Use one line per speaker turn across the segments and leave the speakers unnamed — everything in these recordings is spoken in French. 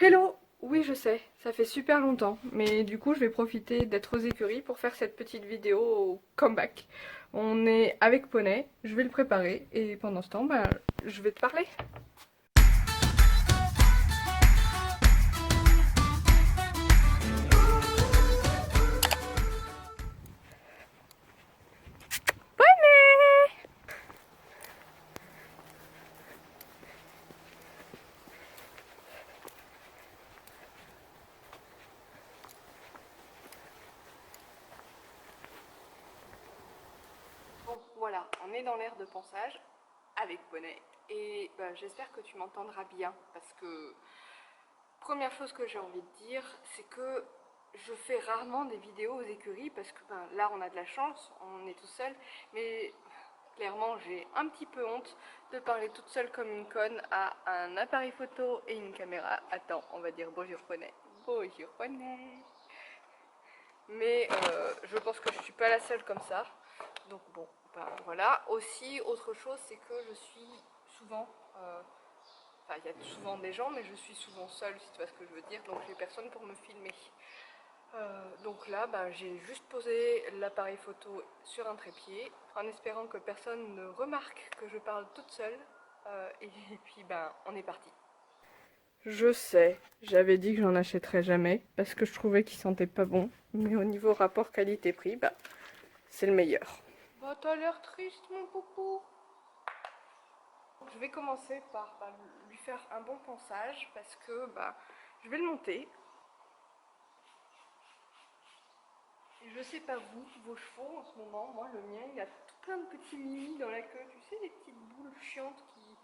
Hello! Oui, je sais, ça fait super longtemps, mais du coup, je vais profiter d'être aux écuries pour faire cette petite vidéo au comeback. On est avec Poney, je vais le préparer et pendant ce temps, je vais te parler. Bon, voilà, on est dans l'air de ponçage avec Poney et j'espère que tu m'entendras bien parce que première chose que j'ai envie de dire, c'est que je fais rarement des vidéos aux écuries parce que là on a de la chance, on est tout seul, mais clairement j'ai un petit peu honte de parler toute seule comme une conne à un appareil photo et une caméra. Attends, on va dire bonjour Poney. Bonjour Poney. Mais je pense que je suis pas la seule comme ça. Donc bon, voilà. Aussi, autre chose, c'est que je suis souvent... Enfin, il y a souvent des gens, mais je suis souvent seule, si tu vois ce que je veux dire. Donc j'ai personne pour me filmer. Donc là, j'ai juste posé l'appareil photo sur un trépied, en espérant que personne ne remarque que je parle toute seule. Et puis on est parti. Je sais, j'avais dit que j'en achèterais jamais parce que je trouvais qu'il sentait pas bon, mais au niveau rapport qualité-prix, c'est le meilleur. Bah t'as l'air triste mon coucou. Je vais commencer par lui faire un bon ponçage parce que je vais le monter. Et je sais pas vous, vos chevaux en ce moment, moi le mien il a tout plein de petits mimi dans la queue, tu sais, des petites boules chiantes qui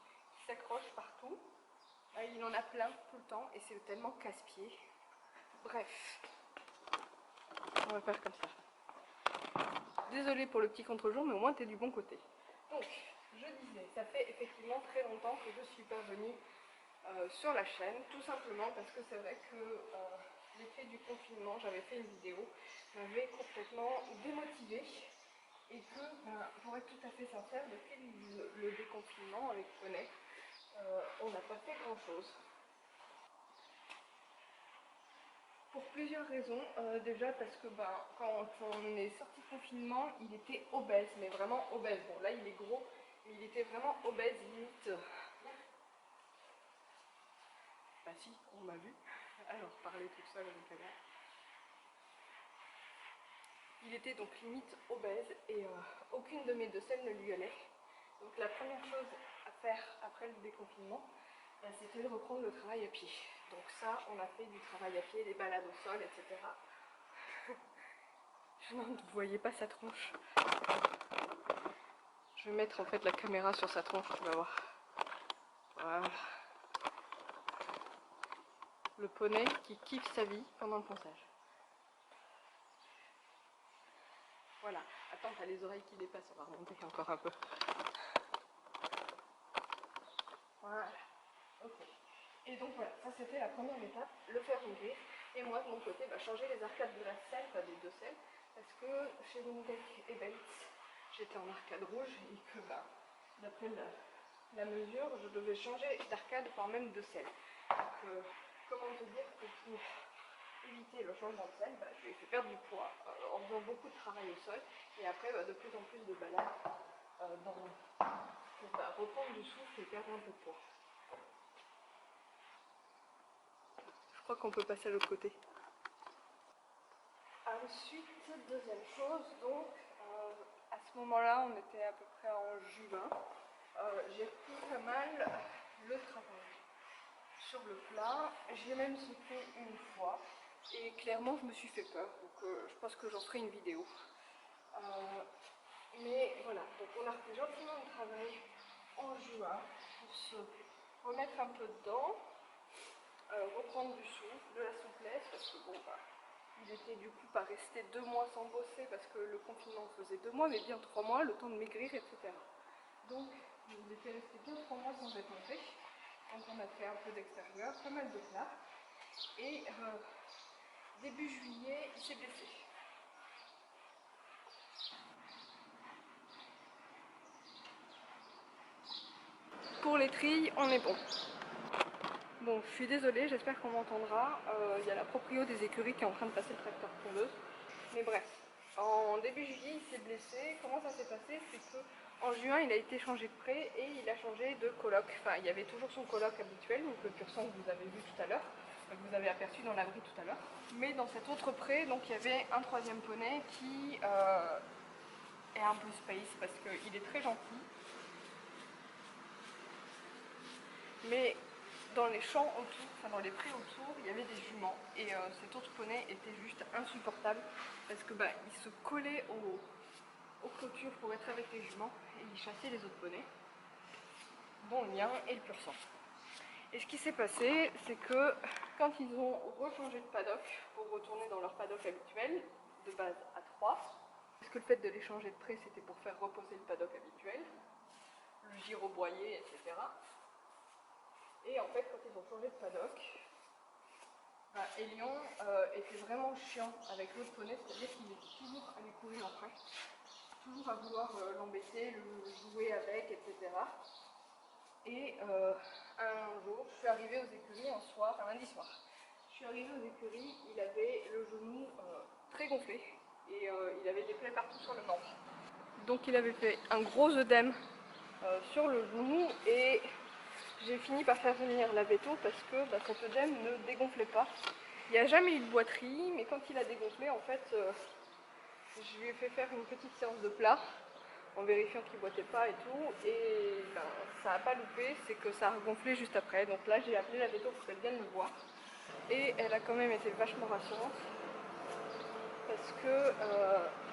s'accrochent partout. Il en a plein tout le temps et c'est tellement casse-pied. Bref, on va faire comme ça. Désolée pour le petit contre-jour, mais au moins t'es du bon côté. Donc, je disais, ça fait effectivement très longtemps que je suis pas venue sur la chaîne, tout simplement parce que c'est vrai que l'effet du confinement, j'avais fait une vidéo, m'avait complètement démotivée et que, pour être tout à fait sincère, depuis le déconfinement avec Poney, on n'a pas fait grand chose. Pour plusieurs raisons. Déjà parce que quand on est sorti de confinement, il était obèse, mais vraiment obèse. Bon là il est gros, mais il était vraiment obèse, limite. Bah si, on m'a vu. Alors parler toute seule avec elle. Il était donc limite obèse et aucune de mes deux selles ne lui allait. Donc la première chose à faire après le déconfinement, c'était de reprendre le travail à pied. Donc ça, on a fait du travail à pied, des balades au sol, etc. Non, vous ne voyez pas sa tronche. Je vais mettre en fait la caméra sur sa tronche, tu vas voir. Voilà. Le poney qui kiffe sa vie pendant le ponçage. Voilà. Attends, t'as les oreilles qui dépassent, on va remonter encore un peu. Voilà. Ok. Et donc voilà, ça c'était la première étape, le faire ouvrir. Et moi de mon côté, changer les arcades de la selle, pas des deux selles, parce que chez Lindec et Bates, j'étais en arcade rouge et que d'après la mesure, je devais changer d'arcade, voire même de selle. Donc comment te dire que pour éviter le changement de selle, je lui ai fait perdre du poids en faisant beaucoup de travail au sol et après de plus en plus de balades pour reprendre du souffle et perdre un peu de poids. Je crois qu'on peut passer à l'autre côté. Ensuite, deuxième chose, donc à ce moment-là, on était à peu près en juin. J'ai repris pas mal le travail sur le plat. J'ai même sauté une fois et clairement, je me suis fait peur. Donc, je pense que j'en ferai une vidéo. Mais voilà, donc on a repris gentiment le travail en juin pour se remettre un peu dedans. Reprendre du souffle, de la souplesse, parce que il était du coup pas resté 2 mois sans bosser parce que le confinement faisait 2 mois, mais bien 3 mois, le temps de maigrir, etc. Donc il était resté bien 3 mois sans être monté. Donc on a fait un peu d'extérieur, pas mal de plats. Et début juillet, il s'est blessé. Pour les trilles, on est bon. Bon, je suis désolée, j'espère qu'on m'entendra. Il y a la proprio des écuries qui est en train de passer le tracteur tondeuse. Mais bref, en début juillet, il s'est blessé. Comment ça s'est passé? C'est que en juin, il a été changé de prêt et il a changé de coloc. Enfin, il y avait toujours son coloc habituel, donc le pur sang que vous avez vu tout à l'heure, que vous avez aperçu dans l'abri tout à l'heure. Mais dans cet autre prêt, donc il y avait un troisième poney qui est un peu space parce qu'il est très gentil. Mais dans les champs autour, enfin dans les prés autour, il y avait des juments et cet autre poney était juste insupportable parce que il se collait aux clôtures pour être avec les juments et il chassait les autres poneys, dont le mien et le pur sang. Et ce qui s'est passé, c'est que quand ils ont rechangé de paddock pour retourner dans leur paddock habituel, de base à 3, parce que le fait de les changer de près c'était pour faire reposer le paddock habituel, le gyroboyer, etc. Et en fait, quand ils ont changé de paddock, Elion était vraiment chiant avec l'autre poney, c'est-à-dire qu'il était toujours à lui courir après, toujours à vouloir l'embêter, le jouer avec, etc. Et un jour, je suis arrivée aux écuries un lundi soir. Je suis arrivée aux écuries, il avait le genou très gonflé et il avait des plaies partout sur le membre. Donc il avait fait un gros œdème sur le genou et j'ai fini par faire venir la véto parce que cet œdème ne dégonflait pas. Il n'y a jamais eu de boiterie, mais quand il a dégonflé, en fait, je lui ai fait faire une petite séance de plat en vérifiant qu'il ne boitait pas et tout, et ça n'a pas loupé, c'est que ça a regonflé juste après. Donc là, j'ai appelé la véto pour qu'elle vienne me voir, et elle a quand même été vachement rassurante parce que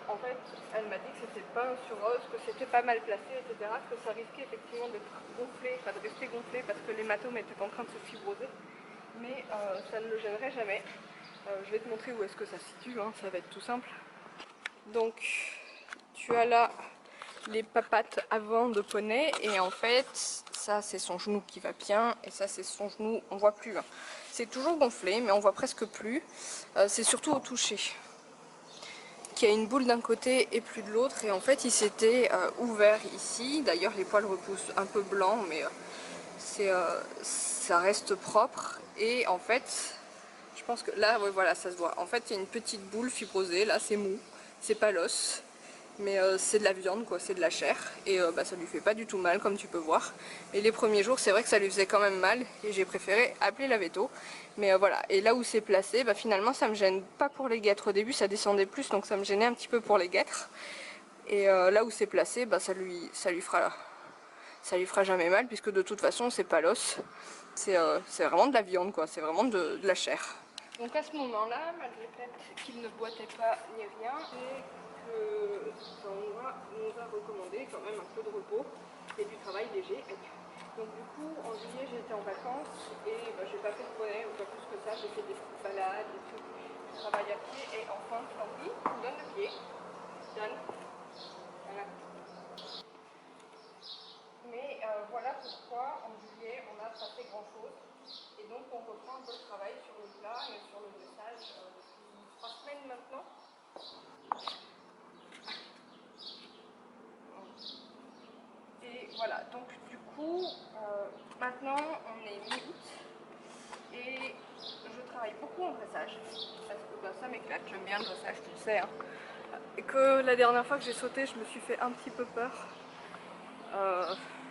en fait, elle m'a dit que c'était pas un surose, que c'était pas mal placé, etc., que ça risquait effectivement d'être gonflé, enfin de rester gonflé parce que l'hématome était en train de se fibroser, mais ça ne le gênerait jamais. Je vais te montrer où est-ce que ça se situe, hein, ça va être tout simple. Donc, tu as là les papates avant de poney, et en fait, ça c'est son genou qui va bien, et ça c'est son genou, on voit plus. Hein. C'est toujours gonflé, mais on voit presque plus. C'est surtout au toucher qui a une boule d'un côté et plus de l'autre, et en fait il s'était ouvert ici. D'ailleurs les poils repoussent un peu blancs, mais ça reste propre, et en fait je pense que là, ouais, voilà, ça se voit. En fait il y a une petite boule fibrosée, là c'est mou, c'est pas l'os, mais c'est de la viande, quoi, c'est de la chair, et ça lui fait pas du tout mal comme tu peux voir. Mais les premiers jours c'est vrai que ça lui faisait quand même mal, et j'ai préféré appeler la véto. Mais voilà, et là où c'est placé, finalement ça me gêne pas pour les guêtres. Au début ça descendait plus, donc ça me gênait un petit peu pour les guêtres. Et là où c'est placé, ça lui fera jamais mal, puisque de toute façon c'est pas l'os, c'est vraiment de la viande, quoi, c'est vraiment de la chair. Donc à ce moment-là, malgré le fait qu'il ne boitait pas ni rien, et que on nous a recommandé quand même un peu de repos et du travail léger. Donc du coup, en juillet, j'étais en vacances et j'ai pas fait de poney ou pas plus que ça. J'ai fait des petites balades, des trucs, du travail à pied, et enfin, Henri, donne le pied. Donne. Voilà. Mais voilà pourquoi en juillet, on n'a pas fait grand-chose. Et donc, on reprend un peu le travail sur le plat et sur le dressage depuis 3 semaines maintenant. Et voilà, donc du coup, maintenant on est mi-août et je travaille beaucoup en dressage parce que ça m'éclate, j'aime bien le dressage, tu le sais. Hein. Et que la dernière fois que j'ai sauté, je me suis fait un petit peu peur.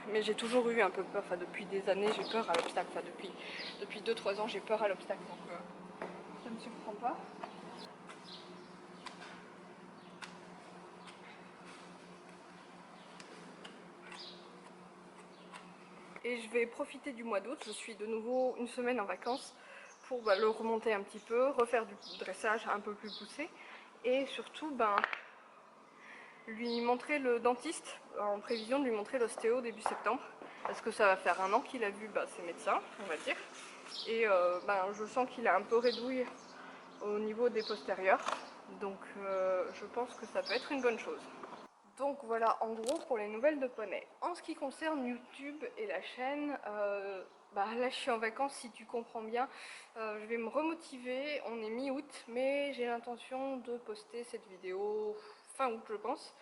Mais j'ai toujours eu un peu peur, enfin depuis des années j'ai peur à l'obstacle, enfin depuis 2-3 ans j'ai peur à l'obstacle, donc ça me surprend pas. Et je vais profiter du mois d'août, je suis de nouveau une semaine en vacances pour le remonter un petit peu, refaire du dressage un peu plus poussé et surtout lui montrer le dentiste en prévision de lui montrer l'ostéo début septembre parce que ça va faire 1 an qu'il a vu ses médecins, on va dire, et je sens qu'il a un peu rédouille au niveau des postérieurs, donc je pense que ça peut être une bonne chose. Donc voilà en gros pour les nouvelles de poney. En ce qui concerne YouTube et la chaîne, là je suis en vacances si tu comprends bien, je vais me remotiver, on est mi-août mais j'ai l'intention de poster cette vidéo fin août je pense,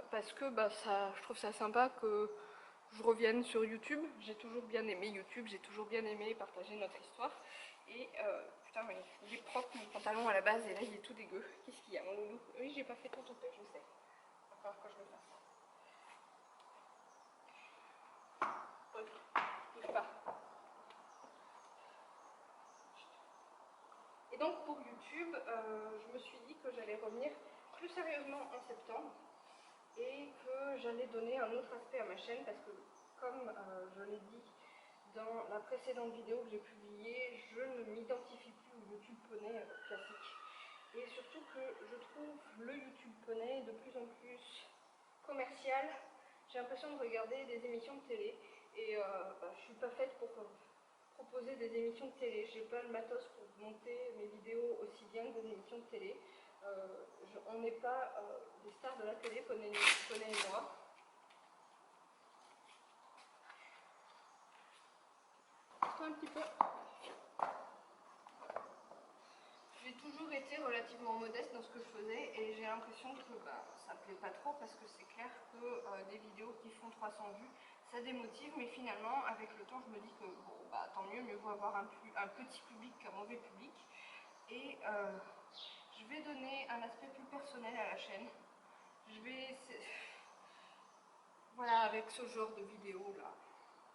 parce que je trouve ça sympa que je revienne sur YouTube. J'ai toujours bien aimé YouTube, j'ai toujours bien aimé partager notre histoire. Et putain, mais il est propre mon pantalon à la base et là il est tout dégueu. Qu'est-ce qu'il y a mon loulou? Oui, j'ai pas fait ton toupet, je sais. Il va falloir que je le fasse. Bouge pas. Et donc pour YouTube, je me suis dit que j'allais revenir plus sérieusement en septembre et que j'allais donner un autre aspect à ma chaîne parce que comme je l'ai dit dans la précédente vidéo que j'ai publiée, je ne m'identifie plus au YouTube poney classique. Et surtout que je trouve le YouTube poney de plus en plus commercial. J'ai l'impression de regarder des émissions de télé et je suis pas faite pour proposer des émissions de télé. J'ai pas le matos pour monter mes vidéos aussi bien que des émissions de télé. On n'est pas des stars de la télé, Poney et moi. Un petit peu. J'ai toujours été relativement modeste dans ce que je faisais et j'ai l'impression que ça me plaît pas trop parce que c'est clair que des vidéos qui font 300 vues, ça démotive, mais finalement avec le temps je me dis que bon, tant mieux vaut avoir un petit public qu'un mauvais public. Et je vais donner un aspect plus personnel à la chaîne. Je vais... Voilà, avec ce genre de vidéos là,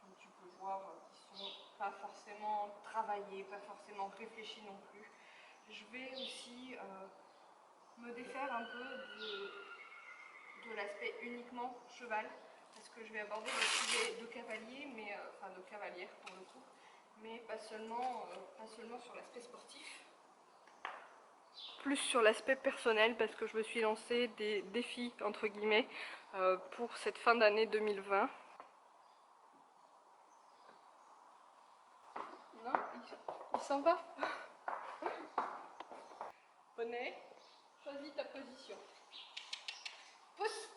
comme tu peux voir, qui sont pas forcément travaillées, pas forcément réfléchies non plus. Je vais aussi me défaire un peu de l'aspect uniquement cheval, parce que je vais aborder le sujet de cavalier, mais enfin de cavalière pour le coup, mais pas seulement sur l'aspect sportif. Plus sur l'aspect personnel parce que je me suis lancé des défis entre guillemets pour cette fin d'année 2020. Non, il s'en va. Poney, choisis ta position. Pousse.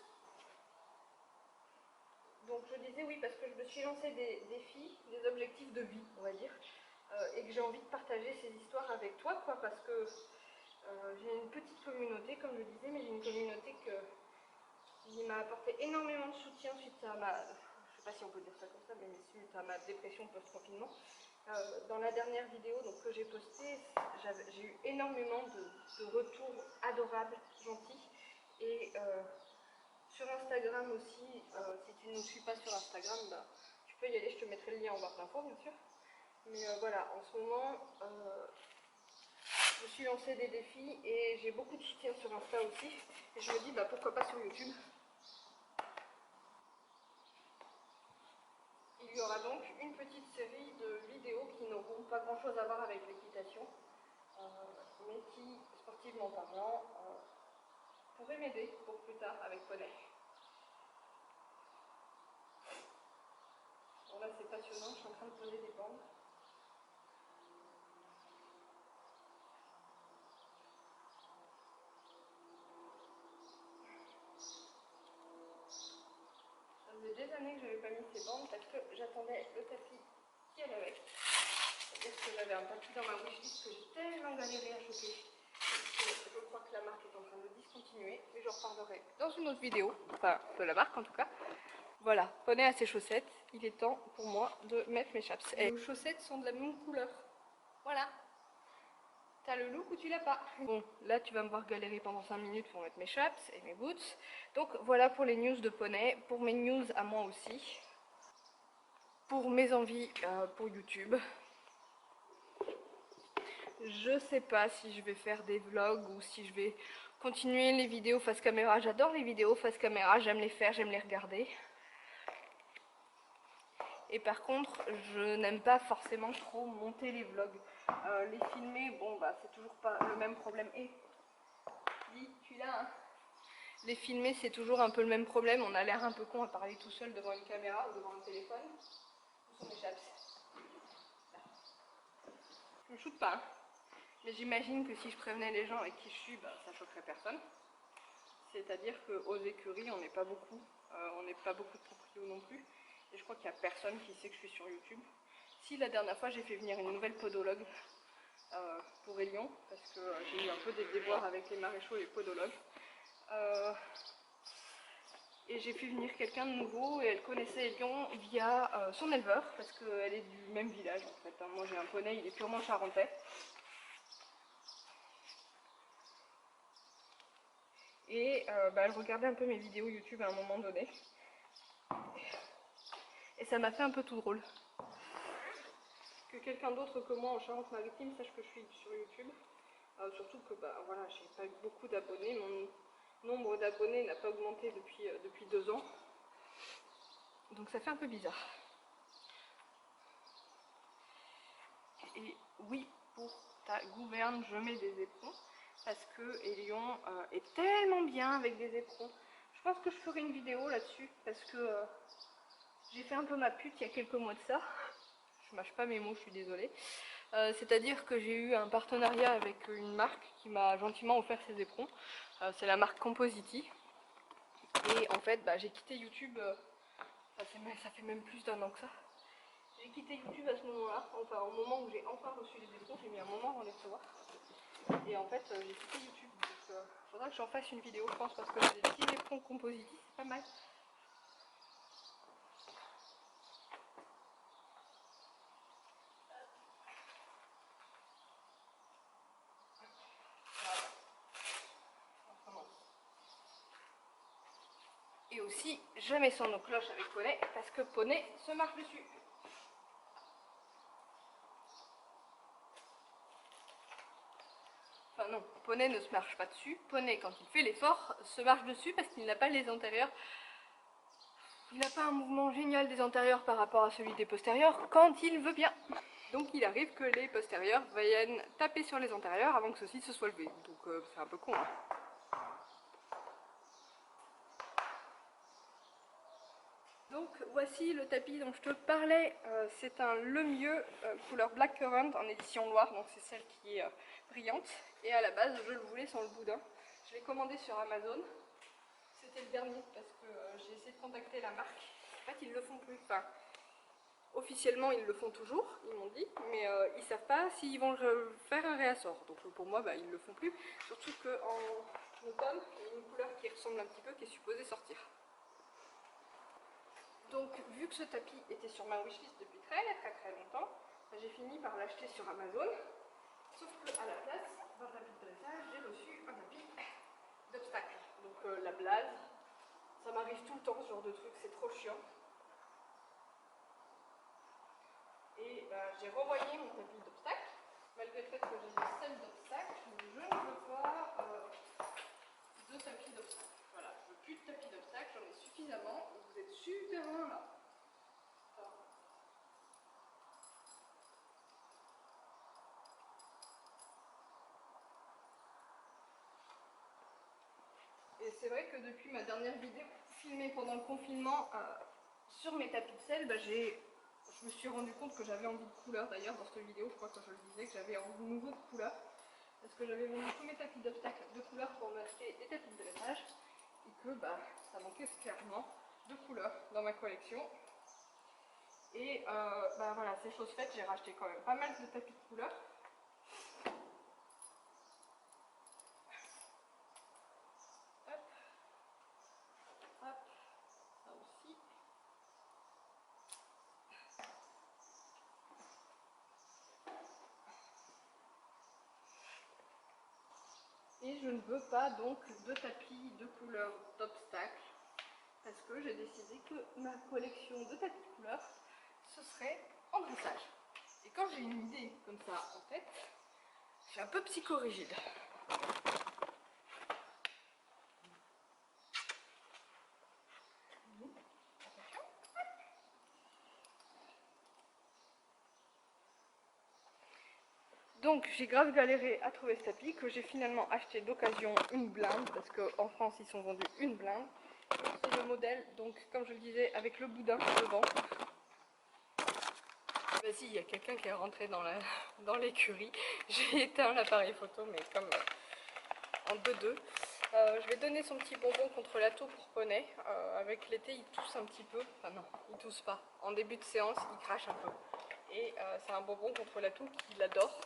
Donc je disais oui parce que je me suis lancé des défis, des objectifs de vie on va dire, et que j'ai envie de partager ces histoires avec toi quoi, parce que j'ai une petite communauté comme je disais, mais j'ai une communauté qui m'a apporté énormément de soutien suite à ma, je sais pas si on peut dire ça comme ça, mais suite à ma dépression post-confinement. Dans la dernière vidéo donc, que j'ai postée, j'ai eu énormément de retours adorables, gentils, et sur Instagram aussi, si tu ne nous suis pas sur Instagram, tu peux y aller, je te mettrai le lien en barre d'infos bien sûr. Mais voilà, en ce moment, je me suis lancé des défis et j'ai beaucoup de soutien sur Insta aussi. Et je me dis pourquoi pas sur YouTube. Il y aura donc une petite série de vidéos qui n'auront pas grand chose à voir avec l'équitation, mais qui, sportivement parlant, pourraient m'aider pour plus tard avec Poney. Bon là c'est passionnant, je suis en train de poser des bandes. Ça faisait des années que je n'avais pas mis ces bandes parce que j'attendais le tapis qui allait avec. C'est-à-dire que j'avais un tapis dans ma wishlist que j'ai tellement galéré à choper. Je crois que la marque est en train de discontinuer, mais j'en reparlerai dans une autre vidéo, enfin de la marque en tout cas. Voilà, Poney à ses chaussettes, il est temps pour moi de mettre mes chaps. Et les chaussettes sont de la même couleur. Voilà. T'as le look ou tu l'as pas? Bon, là tu vas me voir galérer pendant 5 minutes pour mettre mes chaps et mes boots. Donc voilà pour les news de Poney, pour mes news à moi aussi. Pour mes envies pour YouTube. Je sais pas si je vais faire des vlogs ou si je vais continuer les vidéos face caméra. J'adore les vidéos face caméra, j'aime les faire, j'aime les regarder. Et par contre, je n'aime pas forcément trop monter les vlogs. Les filmer, bon c'est toujours pas le même problème. Et dis, tu l'as hein. Les filmer c'est toujours un peu le même problème. On a l'air un peu con à parler tout seul devant une caméra ou devant un téléphone. Où sont mes chaps? Je me shoote pas hein. Mais j'imagine que si je prévenais les gens avec qui je suis, ça choquerait personne. C'est-à-dire qu'aux écuries, on n'est pas beaucoup. On n'est pas beaucoup de proprios non plus. Et je crois qu'il n'y a personne qui sait que je suis sur YouTube. Si la dernière fois, j'ai fait venir une nouvelle podologue pour Élion, parce que j'ai eu un peu des déboires avec les maréchaux et les podologues. Et j'ai fait venir quelqu'un de nouveau et elle connaissait Lyon via son éleveur parce qu'elle est du même village en fait. Moi j'ai un poney, il est purement charentais. Et elle regardait un peu mes vidéos YouTube à un moment donné. Et ça m'a fait un peu tout drôle. Que quelqu'un d'autre que moi en Charente-Maritime sache que je suis sur YouTube. Surtout que voilà, j'ai pas eu beaucoup d'abonnés. Mon nombre d'abonnés n'a pas augmenté depuis 2 ans. Donc ça fait un peu bizarre. Et oui, pour ta gouverne, je mets des éperons. Parce que Élion est tellement bien avec des éperons. Je pense que je ferai une vidéo là-dessus. Parce que j'ai fait un peu ma pute il y a quelques mois de ça. Je mâche pas mes mots, je suis désolée. C'est-à-dire que j'ai eu un partenariat avec une marque qui m'a gentiment offert ses éperons. C'est la marque Compositi. Et en fait, j'ai quitté YouTube, ça fait même plus d'1 an que ça. J'ai quitté YouTube à ce moment-là, enfin au moment où j'ai enfin reçu les éperons, j'ai mis un moment avant de les recevoir. Et en fait, j'ai quitté YouTube. Donc faudra que j'en fasse une vidéo, je pense, parce que j'ai des petits éperons Compositi, c'est pas mal. Et aussi, je mets son eau cloche avec Poney, parce que Poney se marche dessus. Enfin non, Poney ne se marche pas dessus. Poney, quand il fait l'effort, se marche dessus parce qu'il n'a pas les antérieurs. Il n'a pas un mouvement génial des antérieurs par rapport à celui des postérieurs quand il veut bien. Donc il arrive que les postérieurs viennent taper sur les antérieurs avant que ceux-ci se soient levés. Donc c'est un peu con. Hein. Donc voici le tapis dont je te parlais, c'est un Le Mieux couleur Black Currant en édition noire, donc c'est celle qui est brillante. Et à la base je le voulais sans le boudin. Je l'ai commandé sur Amazon, c'était le dernier parce que j'ai essayé de contacter la marque. En fait ils le font plus, enfin officiellement ils le font toujours, ils m'ont dit, mais ils savent pas s'ils vont faire un réassort. Donc pour moi ils le font plus, surtout qu'en automne il y a une couleur qui ressemble un petit peu qui est supposée sortir. Donc vu que ce tapis était sur ma wishlist depuis très longtemps, j'ai fini par l'acheter sur Amazon. Sauf qu'à la place d'un tapis de dressage, j'ai reçu un tapis d'obstacle. Donc la blase, ça m'arrive tout le temps ce genre de truc, c'est trop chiant. Et j'ai renvoyé mon tapis d'obstacle, malgré le fait que j'ai des selles d'obstacle, je ne veux pas de tapis d'obstacle. Voilà, je veux plus de tapis d'obstacle, j'en ai suffisamment, vous êtes super loin là. Et c'est vrai que depuis ma dernière vidéo filmée pendant le confinement sur mes tapis de selle, je me suis rendu compte que j'avais envie de couleur. D'ailleurs dans cette vidéo je crois que je le disais que j'avais envie de nouveau de couleur. Parce que j'avais vendu tous mes tapis d'obstacle de couleur pour m'acheter des tapis de dressage. Et que ça manquait clairement de couleur dans ma collection. Et voilà, c'est chose faite, j'ai racheté quand même pas mal de tapis de couleur. Et je ne veux pas donc de tapis de couleur d'obstacle parce que j'ai décidé que ma collection de tapis de couleur ce serait en dressage. Et quand j'ai une idée comme ça en tête, je suis un peu psychorigide. Donc j'ai grave galéré à trouver ce tapis que j'ai finalement acheté d'occasion une blinde parce qu'en France ils sont vendus une blinde. C'est le modèle, donc comme je le disais, avec le boudin devant. Vas-y, il y a quelqu'un qui est rentré dans l'écurie. J'ai éteint l'appareil photo mais comme en 2-2. Je vais donner son petit bonbon contre la toux pour Poney. Avec l'été il tousse un petit peu, enfin non, il tousse pas. En début de séance il crache un peu. Et c'est un bonbon contre la toux qu'il adore.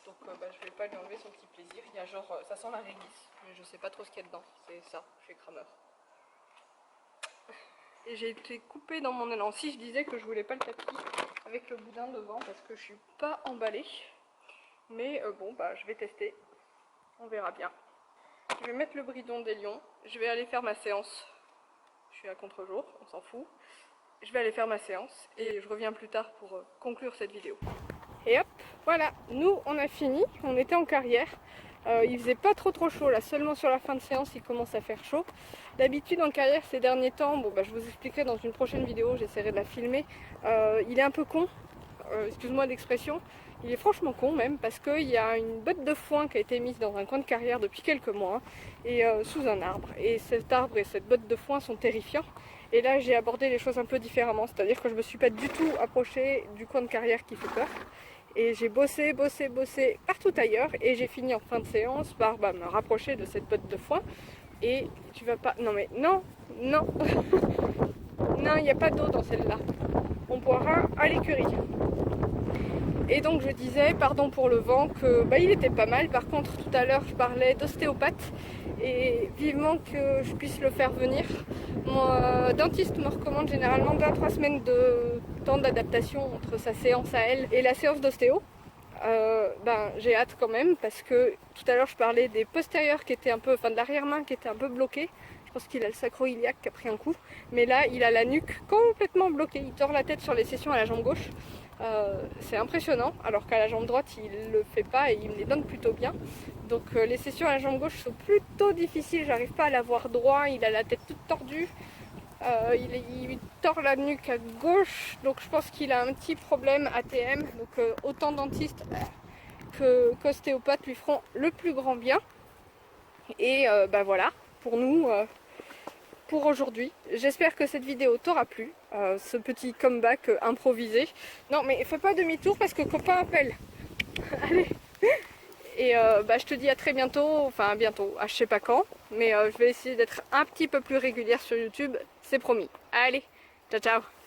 Donc je vais pas lui enlever son petit plaisir. Il y a genre, ça sent la réglisse, mais je sais pas trop ce qu'il y a dedans. C'est ça, je suis crameur. et j'ai été coupée dans mon élan. Si je disais que je voulais pas le tapis avec le boudin devant parce que je suis pas emballée. Mais bon, bah je vais tester. On verra bien. Je vais mettre le bridon des lions. Je vais aller faire ma séance. Je suis à contre-jour, on s'en fout. Je vais aller faire ma séance et je reviens plus tard pour conclure cette vidéo. Et hop, voilà, nous on a fini, on était en carrière. Il faisait pas trop chaud là, seulement sur la fin de séance il commence à faire chaud. D'habitude en carrière ces derniers temps, bon bah je vous expliquerai dans une prochaine vidéo, j'essaierai de la filmer. Il est un peu con, excuse-moi l'expression, il est franchement con même parce qu'il y a une botte de foin qui a été mise dans un coin de carrière depuis quelques mois et sous un arbre. Et cet arbre et cette botte de foin sont terrifiants. Et là j'ai abordé les choses un peu différemment, c'est-à-dire que je me suis pas du tout approchée du coin de carrière qui fait peur. Et j'ai bossé partout ailleurs et j'ai fini en fin de séance par me rapprocher de cette botte de foin. Et tu vas pas... Non mais non, non, non, il n'y a pas d'eau dans celle-là. On boira à l'écurie. Et donc je disais, pardon pour le vent, que il était pas mal. Par contre tout à l'heure je parlais d'ostéopathe et vivement que je puisse le faire venir. Mon dentiste me recommande généralement 2 à 3 semaines de temps d'adaptation entre sa séance à elle et la séance d'ostéo. J'ai hâte quand même parce que tout à l'heure je parlais des postérieurs qui étaient un peu, enfin de l'arrière-main qui était un peu bloqué. Je pense qu'il a le sacro-iliaque qui a pris un coup, mais là il a la nuque complètement bloquée. Il tord la tête sur les sessions à la jambe gauche. C'est impressionnant, alors qu'à la jambe droite il le fait pas et il me les donne plutôt bien. Donc les sessions à la jambe gauche sont plutôt difficiles, j'arrive pas à la voir droit, il a la tête toute tordue. Il tord la nuque à gauche, donc je pense qu'il a un petit problème ATM. Donc autant dentiste qu'ostéopathe lui feront le plus grand bien. Et voilà, pour nous, pour aujourd'hui. J'espère que cette vidéo t'aura plu, ce petit comeback improvisé. Non mais fais pas demi-tour parce que copain appelle. Allez. Et je te dis à très bientôt, enfin bientôt, à je sais pas quand, mais je vais essayer d'être un petit peu plus régulière sur YouTube, c'est promis. Allez, ciao ciao.